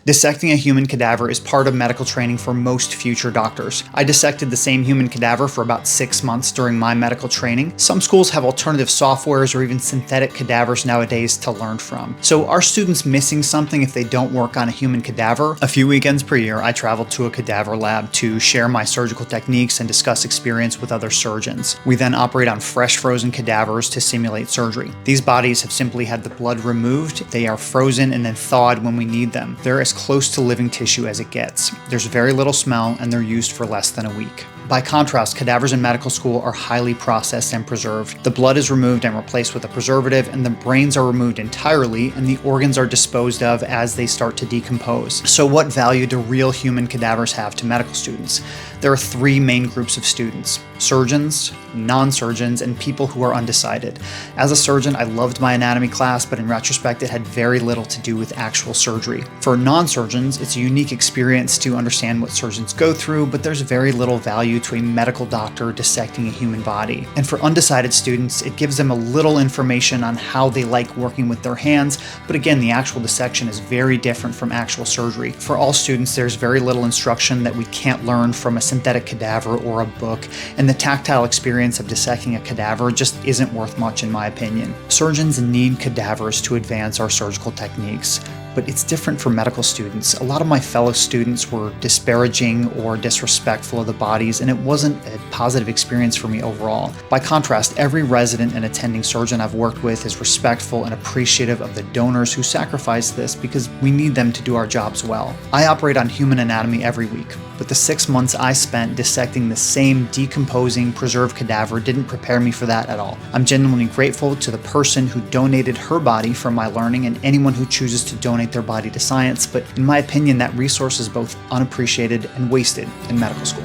Dissecting a human cadaver is part of medical training for most future doctors. I dissected the same human cadaver for about 6 months during my medical training. Some schools have alternative softwares or even synthetic cadavers nowadays to learn from. So are students missing something if they don't work on a human cadaver? A few weekends per year, I travel to a cadaver lab to share my surgical techniques and discuss experience with other surgeons. We then operate on fresh frozen cadavers to simulate surgery. These bodies have simply had the blood removed, they are frozen and then thawed when we need them. They're as close to living tissue as it gets. There's very little smell and they're used for less than a week. By contrast, cadavers in medical school are highly processed and preserved. The blood is removed and replaced with a preservative, and the brains are removed entirely, and the organs are disposed of as they start to decompose. So what value do real human cadavers have to medical students? There are 3 main groups of students: surgeons, non-surgeons, and people who are undecided. As a surgeon, I loved my anatomy class, but in retrospect, it had very little to do with actual surgery. For non-surgeons, it's a unique experience to understand what surgeons go through, but there's very little value to a medical doctor dissecting a human body. And for undecided students, it gives them a little information on how they like working with their hands, but again, the actual dissection is very different from actual surgery. For all students, there's very little instruction that we can't learn from a synthetic cadaver or a book, and the tactile experience of dissecting a cadaver just isn't worth much in my opinion. Surgeons need cadavers to advance our surgical techniques, but it's different for medical students. A lot of my fellow students were disparaging or disrespectful of the bodies, and it wasn't a positive experience for me overall. By contrast, every resident and attending surgeon I've worked with is respectful and appreciative of the donors who sacrifice this because we need them to do our jobs well. I operate on human anatomy every week, but the 6 months I spent dissecting the same decomposing, preserved cadaver didn't prepare me for that at all. I'm genuinely grateful to the person who donated her body for my learning and anyone who chooses to donate their body to science, but in my opinion, that resource is both unappreciated and wasted in medical school.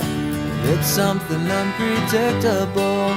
It's something unpredictable.